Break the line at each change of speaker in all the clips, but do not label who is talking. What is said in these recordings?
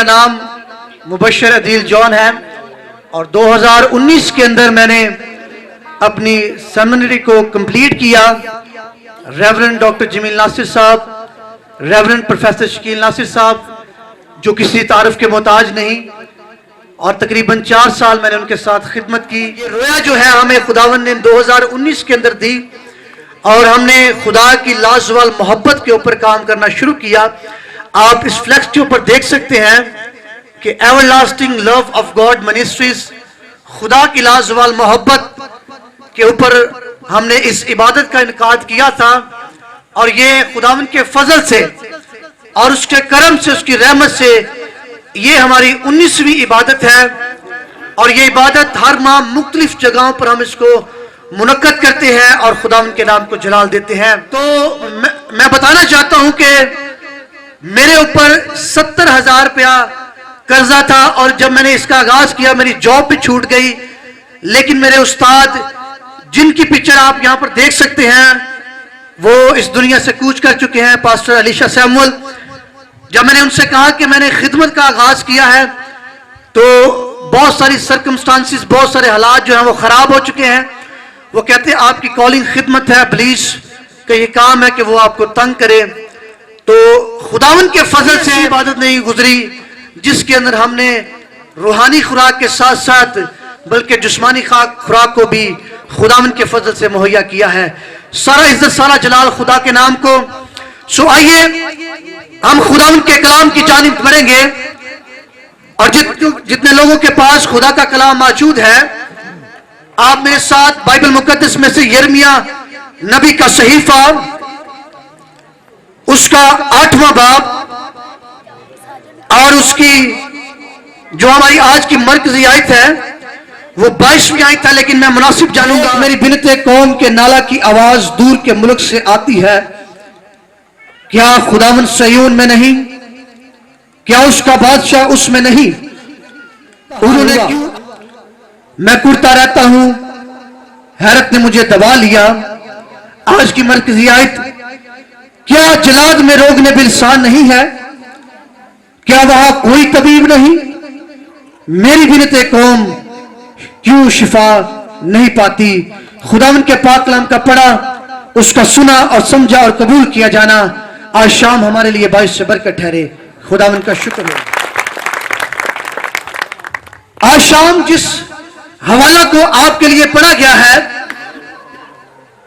नाम मुबशर अदील जॉन है और 2019 के अंदर मैंने अपनी सेमिनरी को कंप्लीट किया। रेवरेंड डॉक्टर जमील नासिर साहब, रेवरेंड प्रोफेसर शकील नासिर साहब, जो किसी तारुफ के मोहताज नहीं, और तकरीबन 4 साल मैंने उनके साथ खिदमत की। ये रोया जो है हमें खुदावन ने 2019 के अंदर दी और हमने खुदा की लाजवाल मोहब्बत के ऊपर काम करना शुरू किया। आप इस फ्लैक्स के ऊपर देख सकते हैं कि everlasting love of God ministries, खुदा की लाजवाल मोहब्बत के ऊपर हमने इस इबादत का इनकाद किया था। और ये खुदावंद के फजल से और उसके करम से, उसकी रहमत से ये हमारी 19वीं इबादत है। और ये इबादत हर माह मुख्तलिफ जगहों पर हम इसको मुनक्कद करते हैं और खुदावंद के नाम को जलाल देते हैं। तो मैं बताना चाहता हूं कि मेरे ऊपर 70,000 रुपया कर्जा था और जब मैंने इसका आगाज किया मेरी जॉब भी छूट गई। लेकिन मेरे उस्ताद, जिनकी पिक्चर आप यहां पर देख सकते हैं, वो इस दुनिया से कूच कर चुके हैं, पास्टर अलीशा सैमुअल। जब मैंने उनसे कहा कि मैंने खिदमत का आगाज किया है तो बहुत सारी सर्कमस्टांसिस, बहुत सारे हालात जो हैं वो खराब हो चुके हैं। वो कहते हैं आपकी कॉलिंग खिदमत है, प्लीज का ये काम है कि वो आपको तंग करे। तो खुदावन के फजल से इबादत नहीं गुजरी जिसके अंदर हमने रूहानी खुराक के साथ साथ बल्कि जिस्मानी खुराक को भी खुदावन के फजल से मुहैया किया है। सारा इज्जत, सारा जलाल खुदा के नाम को। सो आइए हम खुदावन के कलाम की जानिब बढ़ेंगे और जितने लोगों के पास खुदा का कलाम मौजूद है, आप मेरे साथ बाइबल मुकद्दस में से यिर्मयाह नबी का सहीफा, उसका 8वां बाब और उसकी जो हमारी आज की मरकजी आयत है वो 22वीं आयत है। लेकिन मैं मुनासिब जानूंगा, मेरी बिनते कौम के नाला की आवाज दूर के मुल्क से आती है, क्या खुदावन सयून में नहीं, क्या उसका बादशाह उसमें नहीं? उन्होंने क्यों मैं कुड़ता रहता हूं, हैरत ने मुझे दबा लिया। आज की मरकजी आयत, क्या जलाद में रोग ने बिलसान नहीं है, क्या वहां कोई तबीब नहीं? मेरी बिनते कौम क्यों शिफा नहीं पाती? खुदावन के पाक कलाम का पढ़ा, उसका सुना और समझा और कबूल किया जाना आज शाम हमारे लिए बाइस से बरकत ठहरे। खुदावन का शुक्र है। आज शाम जिस हवाला को आपके लिए पढ़ा गया है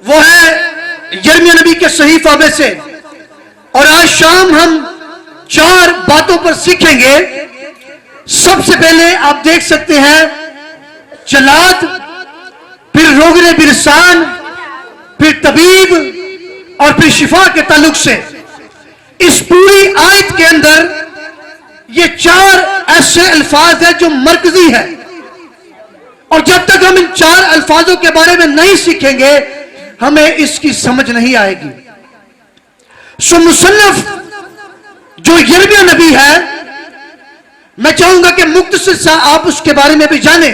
वो है यिर्मयाह नबी के सहीफा में से। और आज शाम हम 4 बातों पर सीखेंगे। सबसे पहले आप देख सकते हैं जलाद, फिर रोगने बिरसान, फिर तबीब और फिर शिफा के ताल्लुक से इस पूरी आयत के अंदर ये 4 ऐसे अल्फाज हैं जो मरकजी है। और जब तक हम इन 4 अल्फाजों के बारे में नहीं सीखेंगे हमें इसकी समझ नहीं आएगी। सो मुसन्निफ जो यिर्मयाह नबी है, मैं चाहूंगा कि मुख्तसर सा आप उसके बारे में भी जानें।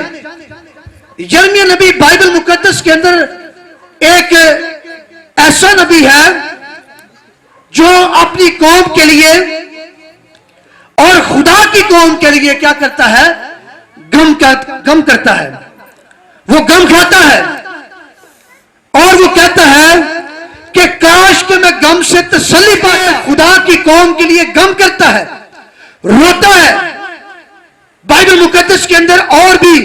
यिर्मयाह नबी बाइबल मुकद्दस के अंदर एक ऐसा नबी है जो अपनी कौम के लिए और खुदा की कौम के लिए क्या करता है? गम करता है। वो गम खाता है और वो कहता है कि काश कि मैं गम से तसल्ली पाता। खुदा की कौम के लिए गम करता है, रोता है। बाइबल मुकद्दस के अंदर और भी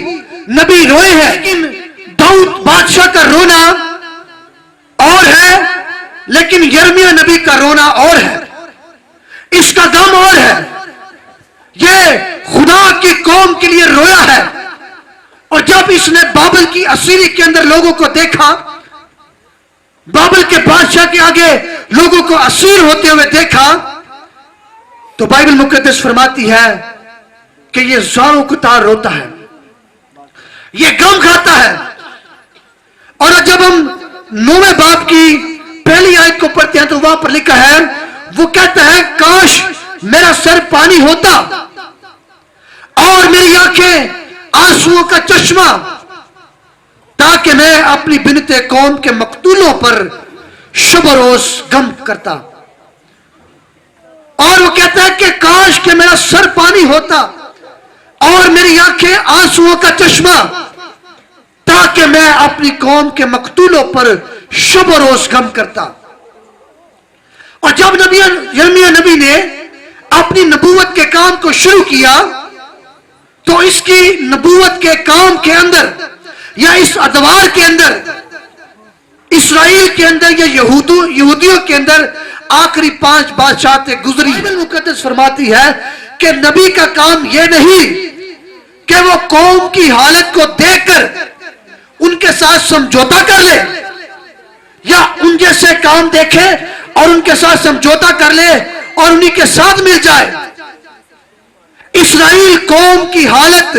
नबी रोए हैं, लेकिन दाऊद बादशाह का रोना और है, लेकिन यिर्मयाह नबी का रोना और है। इसका गम और है। ये खुदा की कौम के लिए रोया है। और जब इसने बाबल की असीरी के अंदर लोगों को देखा, बाबल के बादशाह के आगे लोगों को असीर होते हुए देखा, तो बाइबल मुकद्दस फरमाती है कि ये ज़ारों को तार रोता है, ये गम खाता है। और जब हम 9वें बाब की पहली आयत को पढ़ते हैं तो वहां पर लिखा है, वो कहता है काश मेरा सर पानी होता और मेरी आंखें आंसुओं का चश्मा, ताकि मैं अपनी बिनते कौम के मकतूलों पर शब रोज गम करता। और वो कहता है कि काश कि मेरा सर पानी होता और मेरी आंखें आंसुओं का चश्मा, ताकि मैं अपनी कौम के मकतूलों पर शुभ रोज गम करता। और जब यिर्मयाह नबी ने अपनी नबूवत के काम को शुरू किया, तो इसकी नबूवत के काम के अंदर या इस अदवार के अंदर, इसराइल के अंदर या यहूदियों के अंदर आखिरी 5 बादशाहतें गुजरी। बाइबल मुकद्दस फरमाती है कि नबी का काम यह नहीं कि वो कौम की हालत को देखकर उनके साथ समझौता कर ले या उन जैसे काम देखे और उनके साथ समझौता कर ले और उन्हीं के साथ मिल जाए। इसराइल कौम की हालत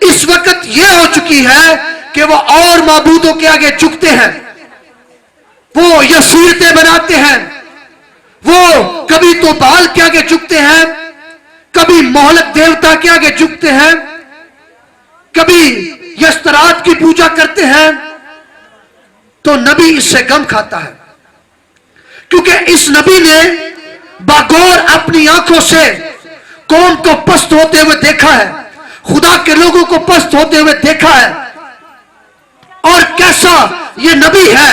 इस वक्त यह हो चुकी है कि वो और माबूदों के आगे झुकते हैं, वो यसीरतें बनाते हैं, वो कभी तो बाल के आगे झुकते हैं, कभी मोहलक देवता के आगे झुकते हैं, कभी यस्तरात की पूजा करते हैं। तो नबी इससे गम खाता है, क्योंकि इस नबी ने बागौर अपनी आंखों से कौम को पस्त होते हुए देखा है, खुदा के लोगों को पस्त होते हुए देखा है। और कैसा ये नबी है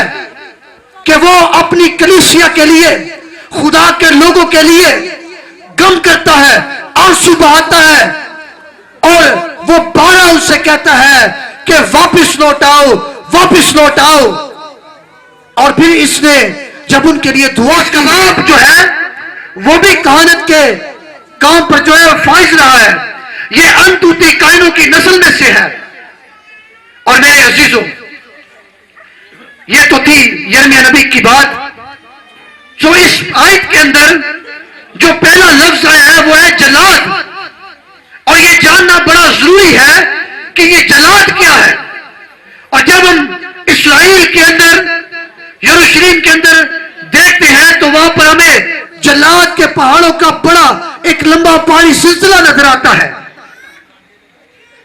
कि वो अपनी कलीसिया के लिए, खुदा के लोगों के लिए गम करता है, आंसू बहाता है, और वो 12 उनसे कहता है कि वापस लौट आओ, वापस लौट आओ। और फिर इसने जब उनके लिए दुआ का बाप जो है वो भी कहानत के काम पर जो है फाइज रहा है, ये अनटूटी कायनों की नस्ल में से है। और मेरे अजीजों, ये तो थी यिर्मयाह नबी की बात। जो इस आयत के अंदर जो पहला लफ्ज आया है वो है जलाद। और ये जानना बड़ा जरूरी है कि ये जलाद क्या है। और जब हम इस्राइल के अंदर, यरूशलेम के अंदर देखते हैं तो वहां पर हमें जलाद के पहाड़ों का बड़ा एक लंबा पहाड़ी सिलसिला नजर आता है।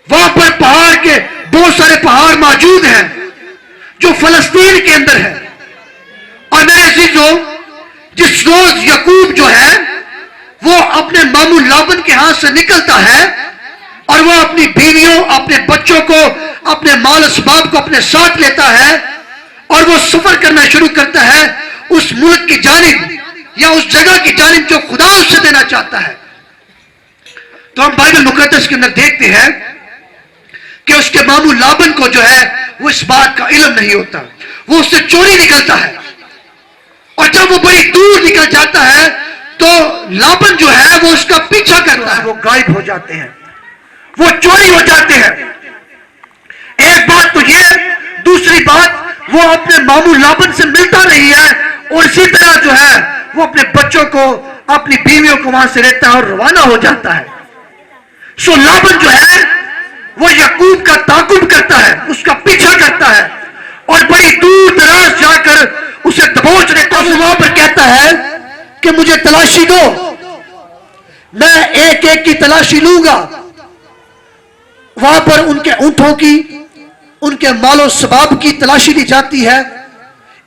वहां पर पहाड़ के बहुत सारे पहाड़ मौजूद हैं जो फलस्तीन के अंदर है। और मेरे अजीजों, जिस रोज याकूब जो है वो अपने मामू लाबन के हाथ से निकलता है और वो अपनी बीवियों, अपने बच्चों को, अपने माल असबाब को अपने साथ लेता है और वो सफर करना शुरू करता है उस मुल्क की जानिब या उस जगह की जानिब जो खुदा उससे देना चाहता है। तो हम बाइबल मुकद्दस के अंदर देखते हैं कि उसके मामू लाबन को जो है वो इस बात का इल्म नहीं होता, वो उससे चोरी निकलता है। और जब वो बड़ी दूर निकल जाता है तो लाबन जो है वो उसका पीछा करता है, वो गायब हो जाते हैं, वो चोरी हो जाते हैं। एक बात तो ये, दूसरी बात वो अपने मामू लाबन से मिलता नहीं है और इसी तरह जो है वो अपने बच्चों को, अपनी बीवियों को वहां से लेता है और रवाना हो जाता है। सो लाबन जो है वो याकूब का ताकुब करता है, उसका पीछा करता है और बड़ी दूर दराज जाकर उसे दबोच लेता है। वहां पर कहता है कि मुझे तलाशी दो, मैं एक एक की तलाशी लूंगा। वहां पर उनके ऊंटों की, उनके मालो सबाब की तलाशी ली जाती है,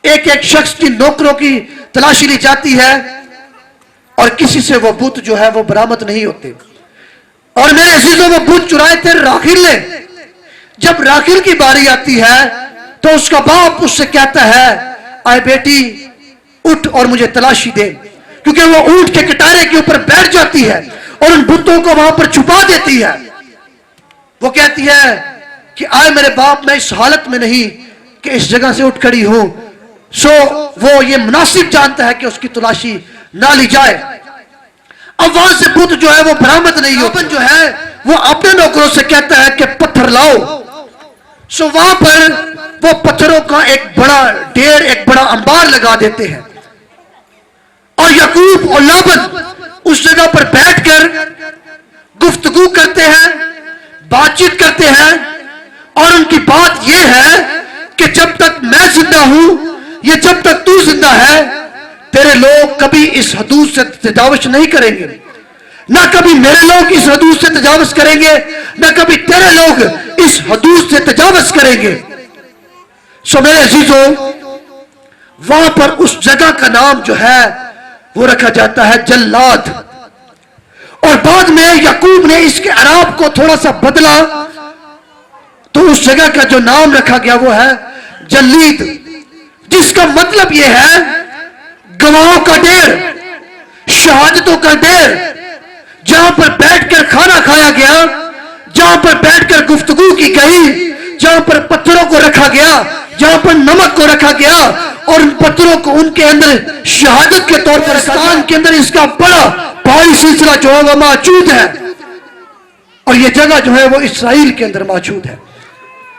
एक एक शख्स की नौकरों की तलाशी ली जाती है और किसी से वो बुत जो है वो बरामद नहीं होते। और मेरे अजीजों, वो बुत चुराए थे राखिल ने। जब राखिल की बारी आती है तो उसका बाप उससे कहता है, आए बेटी उठ और मुझे तलाशी दे, क्योंकि वो ऊंट के कटारे के ऊपर बैठ जाती है और उन बुतों को वहां पर छुपा देती है। वो कहती है कि आए मेरे बाप, मैं इस हालत में नहीं कि इस जगह से उठ खड़ी हूं। सो वो ये मुनासिब जानता है कि उसकी तलाशी ना ली जाए। अब वहां से बुत जो है वो बरामद नहीं होता, जो है वो अपने नौकरों से कहता है कि पत्थर लाओ। सो वहां पर वो पत्थरों का एक बड़ा ढेर, एक बड़ा अंबार लगा देते हैं और याकूब और लाबन उस जगह पर बैठकर गुफ्तगू करते हैं, बातचीत करते हैं। और उनकी बात यह है कि जब तक मैं जिंदा हूं, ये जब तक तू जिंदा है, तेरे लोग कभी इस हदूद से तजावुज नहीं करेंगे, ना कभी मेरे लोग इस हदूद से तजावुज करेंगे, ना कभी तेरे लोग इस हदूद से तजावुज करेंगे। सो मेरे अजीजों, वहां पर उस जगह का नाम जो है वो रखा जाता है जल्लाद। और बाद में याकूब ने इसके अराब को थोड़ा सा बदला, तो उस जगह का जो नाम रखा गया वो है जलीद, जिसका मतलब यह है गवाहों का ढेर, शहादतों का ढेर, जहां पर बैठकर खाना खाया गया, जहां पर बैठकर गुफ्तगू की गई, जहां पर पत्थरों को रखा गया, जहां पर नमक को रखा गया और उन पत्थरों को उनके अंदर शहादत के तौर पर स्थान के अंदर इसका बड़ा भारी सिलसिला जो है वो मौजूद है, और ये जगह जो है वो इसराइल के अंदर मौजूद है।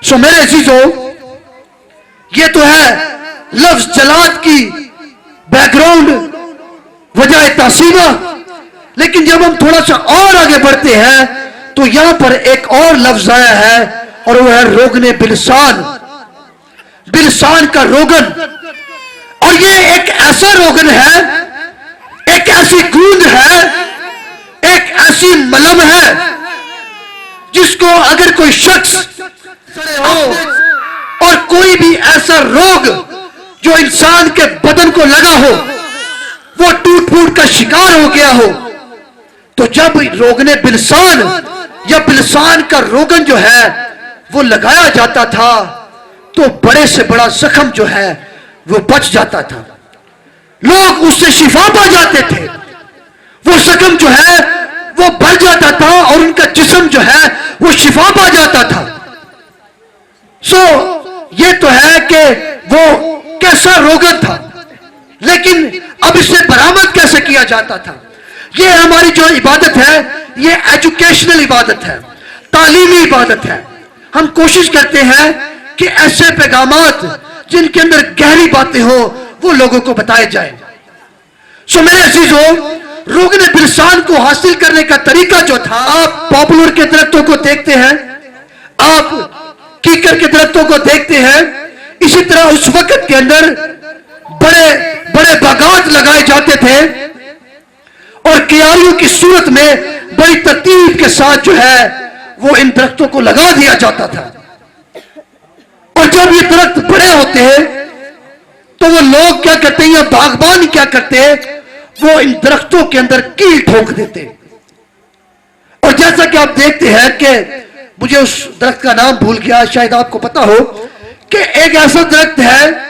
सो मेरे अजीजों, ये तो है लफ्ज जलाद की बैकग्राउंड, वजह तासीबा। लेकिन जब हम थोड़ा सा और आगे बढ़ते हैं तो यहां पर एक और लफ्ज आया है और वो है रोगने बिलसान, बिलसान का रोगन। और ये एक ऐसा रोगन है, एक ऐसी गूंद है, एक ऐसी मलम है जिसको अगर कोई शख्स हो और कोई भी ऐसा रोग जो इंसान के बदन को लगा हो, वो टूट फूट का शिकार हो गया हो, तो जब रोगने बिलसान या बिलसान का रोगन जो है वो लगाया जाता था तो बड़े से बड़ा जख्म जो है वो बच जाता था, लोग उससे शिफा पा जाते थे, वो जख्म जो है वो भर जाता था और उनका जिस्म जो है वो शिफा पा जाता था। सो ये तो है कि वो कैसा रोगन था, लेकिन अब इसे बरामद कैसे किया जाता था। ये हमारी जो इबादत है ये एजुकेशनल इबादत है, तालीमी इबादत है। हम कोशिश करते हैं कि ऐसे पैगामात जिनके अंदर गहरी बातें हो वो लोगों को बताए जाए। सो मेरे अजीजों, रोगने बिलसान को हासिल करने का तरीका जो था, आप पॉपुलर के दरख्तों को देखते हैं, आप कीकर के दरख्तों को देखते हैं, इसी तरह उस वक्त के अंदर बड़े बड़े बागात लगाए जाते थे और क्यारियों की सूरत में बड़ी तरतीब के साथ जो है वो इन दरख्तों को लगा दिया जाता था। और जब ये दरख्त बड़े होते हैं तो वो लोग क्या करते हैं, या बागबान क्या करते हैं, वो इन दरख्तों के अंदर कील ठोक देते हैं। और जैसा कि आप देखते हैं कि मुझे उस दरख्त का नाम भूल गया, शायद आपको पता हो कि एक ऐसा दरख्त है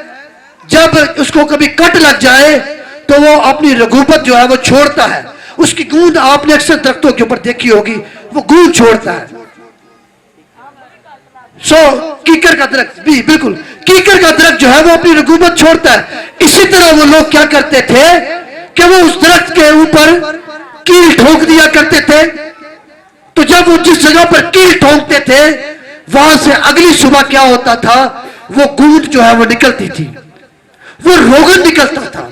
जब उसको कभी कट लग जाए तो वो अपनी रघुबत जो है वो छोड़ता है, उसकी गूंद आपने अक्सर दरख्तों के ऊपर देखी होगी, वो गूंद छोड़ता है। कीकर का दरख्त भी बिल्कुल, कीकर का दरख्त जो है वो अपनी रघुबत छोड़ता है। इसी तरह वो लोग क्या करते थे कि वो उस दरख्त के ऊपर कील ठोक दिया करते थे। तो जब वो जिस जगह पर कील ठोकते थे वहां से अगली सुबह क्या होता था, वो गूंद जो है वो निकलती थी, वो रोगन निकलता था।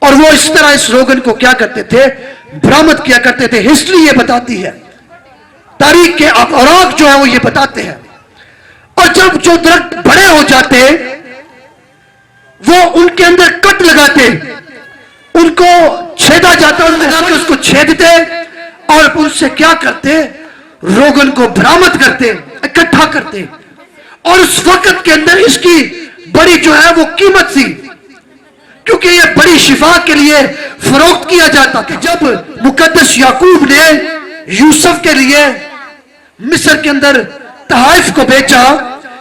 और वो इस तरह इस रोगन को क्या करते थे, बरामद किया करते थे। हिस्ट्री ये बताती है, तारीख के औराक जो है वो ये बताते हैं। और जब जो दरख्त बड़े हो जाते वो उनके अंदर कट लगाते, उनको छेदा जाता, उनके उसको छेदते और उनसे क्या करते, रोगन को बरामद करते, इकट्ठा करते। और उस वक्त के अंदर इसकी बड़ी जो है वो कीमत थी, क्योंकि ये बड़ी शिफा के लिए फरोख्त किया जाता था। जब मुकद्दस याकूब ने यूसुफ के लिए मिस्र के अंदर तहाइफ को बेचा,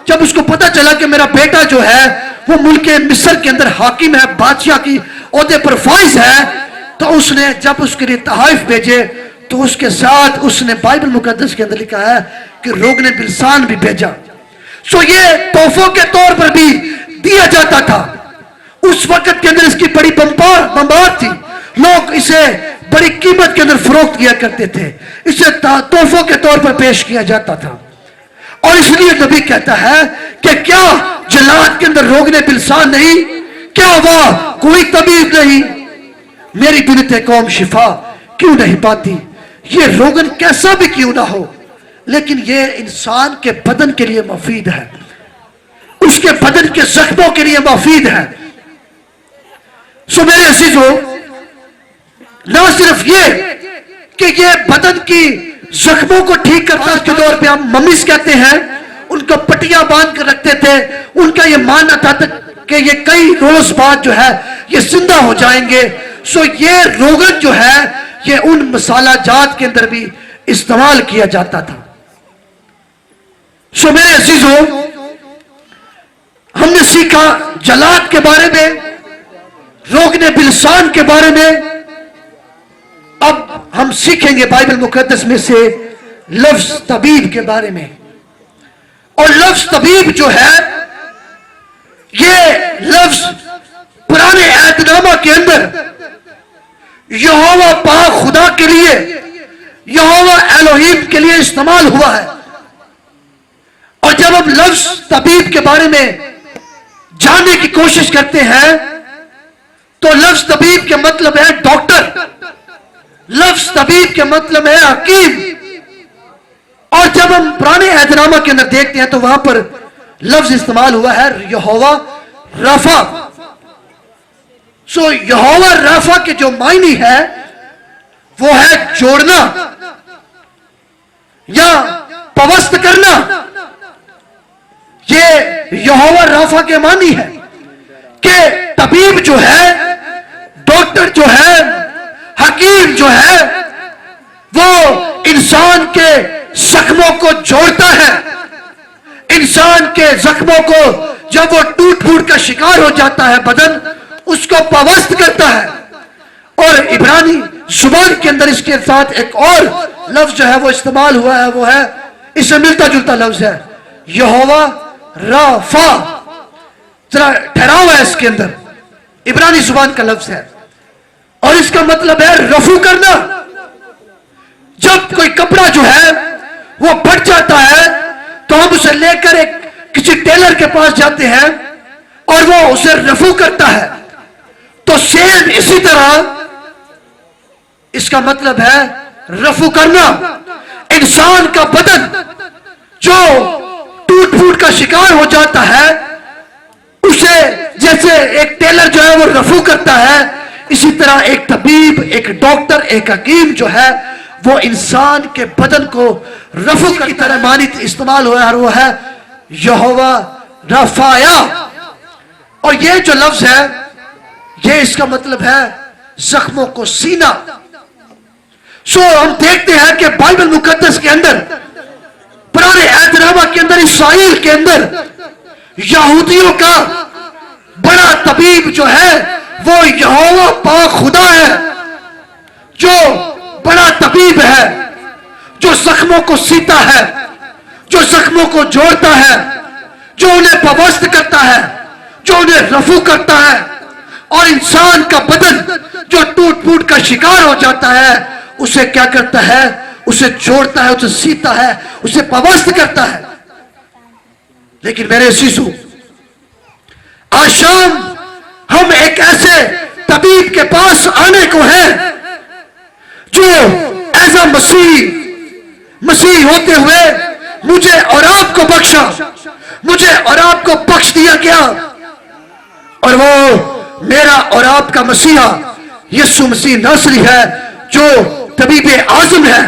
जब उसको पता चला कि मेरा बेटा जो है वो मुल्क मिस्र के अंदर हाकिम है, बादशाह की ओहदे पर फाइज है, तो उसने जब उसके लिए तहाइफ भेजे तो उसके साथ उसने बाइबल मुकद्दस के अंदर लिखा है कि रोगने बिलसान भी भेजा। सो ये तोहफों के तौर पर भी दिया जाता था। उस वक्त के अंदर इसकी बड़ी बम्बार थी, लोग इसे बड़ी कीमत के अंदर फरोख्त किया करते थे, इसे तोहफों के तौर पर पेश किया जाता था। और इसलिए नबी कहता है कि क्या जलाद के अंदर रोगने बिलसान नहीं, क्या वह कोई तबीब नहीं, मेरी बिनते कौम शिफा क्यों नहीं पाती। ये रोगन कैसा भी क्यों ना हो, लेकिन ये इंसान के बदन के लिए मुफीद है, उसके बदन के जख्मों के लिए मुफीद है। सो मेरे अजीजों, ना सिर्फ ये कि ये बदन की जख्मों को ठीक करता, उसके तौर पे हम मम्मीज कहते हैं, उनको पट्टियां बांध कर रखते थे, उनका ये मानना था कि ये कई रोज बाद जो है ये जिंदा हो जाएंगे। सो ये रोगन जो है ये उन मसाला जात के अंदर भी इस्तेमाल किया जाता था। सो मेरे अजीजों, हमने सीखा जलाद के बारे में, रोगने बिलसान के बारे में। अब हम सीखेंगे बाइबल मुकद्दस में से लफ्ज तबीब के बारे में। और लफ्ज तबीब जो है, ये लफ्ज पुराने एहदनामा के अंदर यहोवा पाक खुदा के लिए, यहोवा एलोहीम के लिए इस्तेमाल हुआ है। और जब हम लफ्ज तबीब के बारे में जानने की कोशिश करते हैं तो लफ्ज तबीब के मतलब है डॉक्टर, लफ्ज तबीब के मतलब है हकीम। और जब हम पुराने एहदनामा के अंदर देखते हैं तो वहां पर लफ्ज इस्तेमाल हुआ है यहोवा रफा। सो यहोवा रफा के जो मायने है वो है जोड़ना या पवस्त करना। ये यहोवा रफा के मानी है कि तबीब जो है, डॉक्टर जो है, हकीम जो है, वो इंसान के जख्मों को जोड़ता है। इंसान के जख्मों को जब वो टूट फूट का शिकार हो जाता है बदन, उसको पवस्त करता है। और इब्रानी जुबान के अंदर इसके साथ एक और लफ्ज जो है वो इस्तेमाल हुआ है, वो है, इससे मिलता जुलता लफ्ज है, यहोवा रफा। जरा ठहराव है इसके अंदर, इब्रानी जुबान का लफ्ज है और इसका मतलब है रफू करना। जब कोई कपड़ा जो है वो फट जाता है तो हम उसे लेकर एक किसी टेलर के पास जाते हैं और वो उसे रफू करता है। तो सेम इसी तरह इसका मतलब है रफू करना। इंसान का बदन जो टूट फूट का शिकार हो जाता है, उसे जैसे एक टेलर जो है वो रफू करता है, इसी तरह एक तबीब, एक डॉक्टर, एक हकीम जो है वो इंसान के बदन को रफू की तरह मानी इस्तेमाल हुआ है, और वो है यहोवा रफाया। और ये जो लफ्ज है, ये इसका मतलब है जख्मों को सीना। सो हम देखते हैं कि बाइबल मुकद्दस के अंदर, पुराने एहदनामा के अंदर, इस्राएल के अंदर यहूदियों का बड़ा तबीब जो है वो यहोवा पाक खुदा है, जो बड़ा तबीब है, जो जख्मों को सीता है, जो जख्मों को जोड़ता है, जो उन्हें पवस्त करता है, जो उन्हें रफू करता है। और इंसान का बदन जो टूट फूट का शिकार हो जाता है, उसे क्या करता है, उसे जोड़ता है, उसे सीता है, उसे पवस्त करता है। लेकिन मेरे शिशु, आज शाम हम एक ऐसे तबीब के पास आने को है जो एज अ मसीह होते हुए मुझे और आपको बख्शा, मुझे और आपको बख्श दिया गया। और वो मेरा और आपका मसीहा यीशु मसीह नासरी है, जो तबीब आजम है।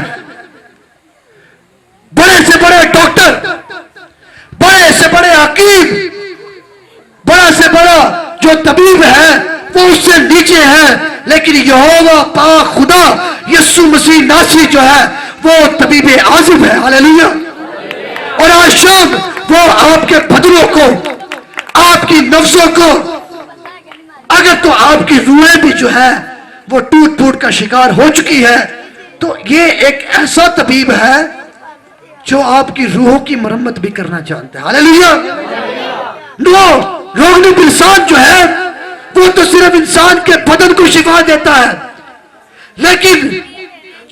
बड़े से बड़े डॉक्टर, बड़े से बड़े हकीम, बड़ा से बड़ा जो तबीब है वो उससे नीचे है। लेकिन यहोवा पाक खुदा यीशु मसीह नासरी जो है वो तबीब आजम है। हालेलुया। और आज शाम वो आपके बदनों को, आपकी नफ्सों को, अगर तो आपकी रूहें भी जो है वो टूट फूट का शिकार हो चुकी है, तो ये एक ऐसा तबीब है जो आपकी रूहों की मरम्मत भी करना जानता है। हालेलुया। रोगनी बिलसान जो है वो तो सिर्फ इंसान के बदन को शिफा देता है, लेकिन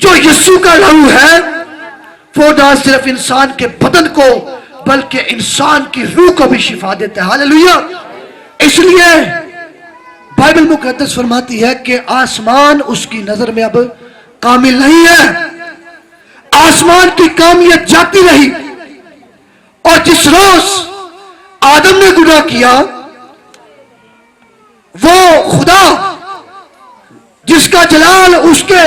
जो यीशु का लहू है वो ना सिर्फ इंसान के बदन को बल्कि इंसान की रूह को भी शिफा देता है। हालेलुया। इसलिए बाइबल मुकद्दस फरमाती है कि आसमान उसकी नजर में अब कामिल नहीं है। आसमान की कामियत जाती रही। और जिस रोज आदम ने गुनाह किया, वो खुदा जिसका जलाल उसके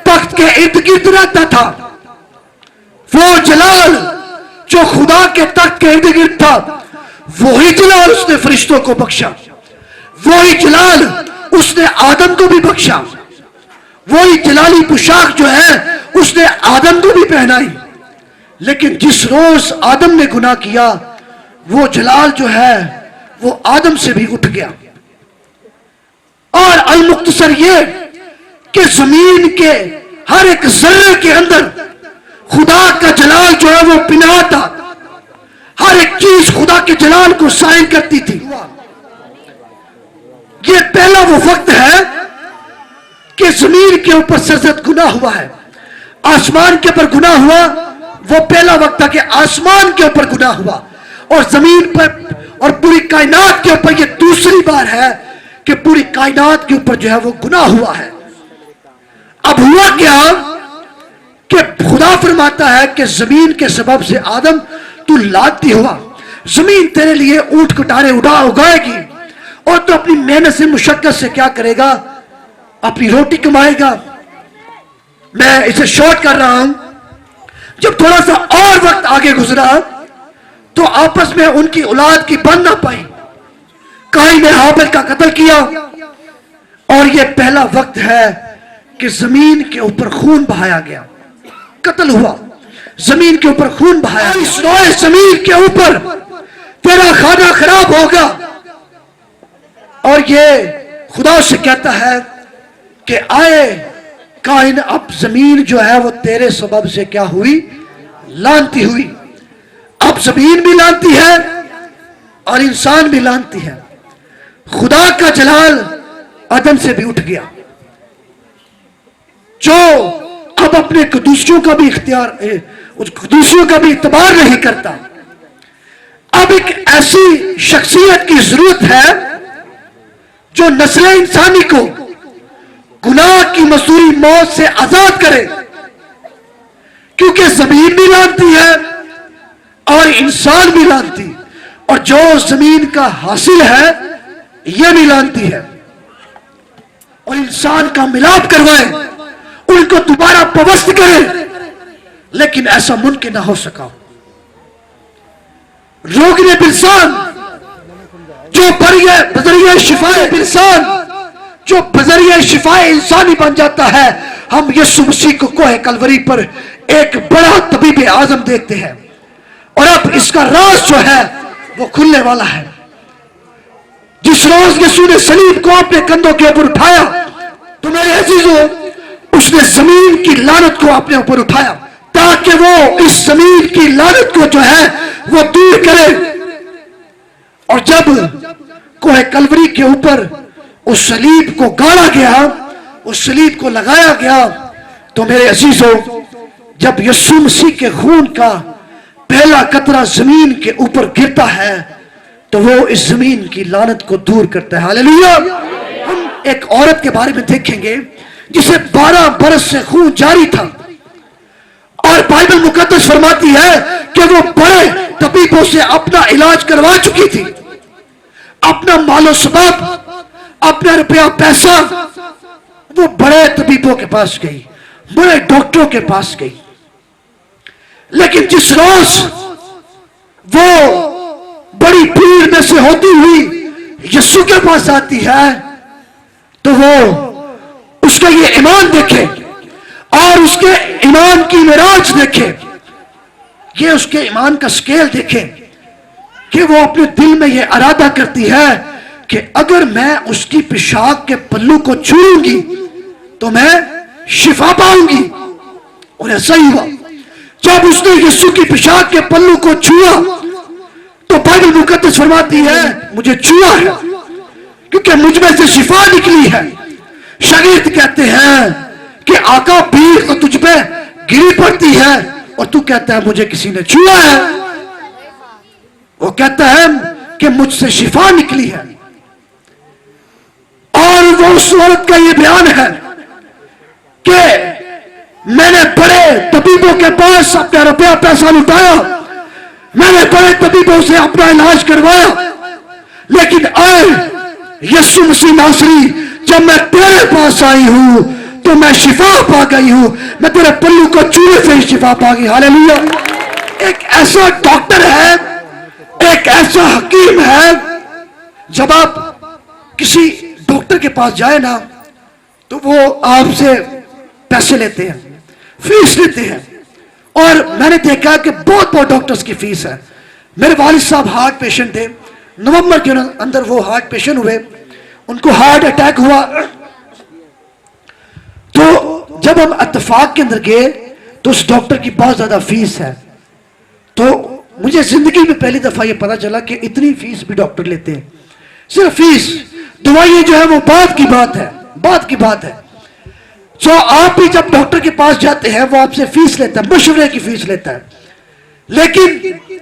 तख्त के इर्द गिर्द रहता था, वो जलाल जो खुदा के तख्त के इर्द गिर्द था, वही जलाल उसने फरिश्तों को बख्शा, वही जलाल उसने आदम को भी बख्शा। वही जलाली पोशाक जो है उसने आदम को भी पहनाई। लेकिन जिस रोज आदम ने गुनाह किया, वो जलाल जो है वो आदम से भी उठ गया। और अल मुख्तसर ये कि जमीन के हर एक जर्रे के अंदर खुदा का जलाल जो है वो पिना था। हर एक चीज खुदा के जलाल को साइन करती थी। ये पहला वो वक्त है कि जमीन के ऊपर सरजद गुनाह हुआ है। आसमान के ऊपर गुनाह हुआ, वो पहला वक्त था कि आसमान के ऊपर गुनाह हुआ। और जमीन पर और पूरी कायनात के ऊपर ये दूसरी बार है कि पूरी कायनात के ऊपर जो है वो गुनाह हुआ है। अब हुआ क्या कि खुदा फरमाता है कि जमीन के सबब से आदम तू लाती हुआ, जमीन तेरे लिए ऊंट कटारे उगाएगी और तू अपनी मेहनत से मुशक्कत से क्या करेगा, अपनी रोटी कमाएगा। मैं इसे शॉर्ट कर रहा हूं। जब थोड़ा सा और वक्त आगे गुजरा तो आपस में उनकी औलाद की बन ना पाई। काइन ने हाबिल का कत्ल किया और यह पहला वक्त है कि जमीन के ऊपर खून बहाया गया, कत्ल हुआ, जमीन के ऊपर खून बहाया। इस रोए जमीन के ऊपर तेरा खाना खराब होगा। और ये खुदा से कहता है कि आए काइन, अब जमीन जो है वो तेरे सबब से क्या हुई, लानती हुई। अब जमीन भी लानती है और इंसान भी लानती है। खुदा का जलाल आदम से भी उठ गया, जो अब अपने दूसरों का भी इख्तियार, दूसरों का भी इतबार नहीं करता। अब एक ऐसी शख्सियत की जरूरत है जो नस्ल इंसानी को गुनाह की मसूरी मौत से आजाद करे, क्योंकि जमीन भी लानती है और इंसान भी लानती, और जो जमीन का हासिल है यह भी लानती है। और इंसान का मिलाप करवाए, उनको दोबारा पवस्त करे, लेकिन ऐसा मुमकिन ना हो सका। रोगने बिल्सान जो बजरिया शिफाए बिल्सान, जो बजरिया शिफाए इंसानी बन जाता है, हम यीशु मसीह को कोहे कलवरी पर एक बड़ा तबीब आजम देखते हैं। और अब इसका राज जो है वो खुलने वाला है। जिस रोज यीशु ने सलीब को अपने कंधों के ऊपर उठाया, तो मेरे अजीजों, उसने जमीन की लानत को अपने ऊपर उठाया ताकि वो इस जमीन की लानत को जो है वो दूर करे। और जब कोहे कलवरी के ऊपर उस सलीब को गाड़ा गया, उस सलीब को लगाया गया, तो मेरे अजीजों, जब यीशु मसीह के खून का पहला कतरा जमीन के ऊपर गिरता है तो वो इस जमीन की लानत को दूर करता है। हालेलुया। हम एक औरत के बारे में देखेंगे जिसे 12 बरस से खून जारी था, और बाइबल मुकद्दस फरमाती है कि वो बड़े तबीबों से अपना इलाज करवा चुकी थी। अपना मालो सबब, अपना रुपया पैसा, वो बड़े तबीबों के पास गई, बड़े डॉक्टरों के पास गई। लेकिन जिस रोज वो बड़ी भीड़ में से होती हुई यीशु के पास आती है, तो वो उसका ये ईमान देखे और उसके ईमान की मिराज देखे, ये उसके ईमान का स्केल देखे कि वो अपने दिल में ये इरादा करती है कि अगर मैं उसकी पेशाब के पल्लू को छूऊंगी तो मैं शिफा पाऊंगी। और ऐसा ही हुआ। जब उसने यीशु की पेशाब के पल्लू को छुआ तो बाइबल मुकद्दस फरमाती है मुझे छुआ है क्योंकि मुझ में से शिफा निकली है। शागिर्द कहते हैं कि आका भीड़ तो तुझ पे गिरी पड़ती है और तू कहता है मुझे किसी ने छुआ है। वो कहता है कि मुझसे शिफा निकली है। और वो उस औरत का ये बयान है कि मैंने बड़े तबीबों के पास अपना रुपया पैसा लुटाया, मैंने बड़े तबीबों से अपना इलाज करवाया, लेकिन आए यीशु मसीह नासरी, जब मैं तेरे पास आई हूं तो मैं शिफा पा गई हूं। मैं तेरे पल्लू को छूने से ही शिफा पा गई। हालेलुया। एक ऐसा डॉक्टर है, एक ऐसा हकीम है, जब आप किसी डॉक्टर के पास जाए ना तो वो आपसे पैसे लेते हैं, फीस लेते हैं। और मैंने देखा कि बहुत बहुत डॉक्टर्स की फीस है। मेरे वालिद साहब हार्ट पेशेंट थे, नवंबर के अंदर वो हार्ट पेशेंट हुए, उनको हार्ट अटैक हुआ। तो जब हम इत्तेफाक के अंदर गए तो उस डॉक्टर की बहुत ज्यादा फीस है। तो मुझे जिंदगी में पहली दफा ये पता चला कि इतनी फीस भी डॉक्टर लेते हैं। सिर्फ फीस, दवाइयां जो है वो बात की बात है, बात की बात है। तो आप भी जब डॉक्टर के पास जाते हैं वो आपसे फीस लेता है, मशवरे की फीस लेता है। लेकिन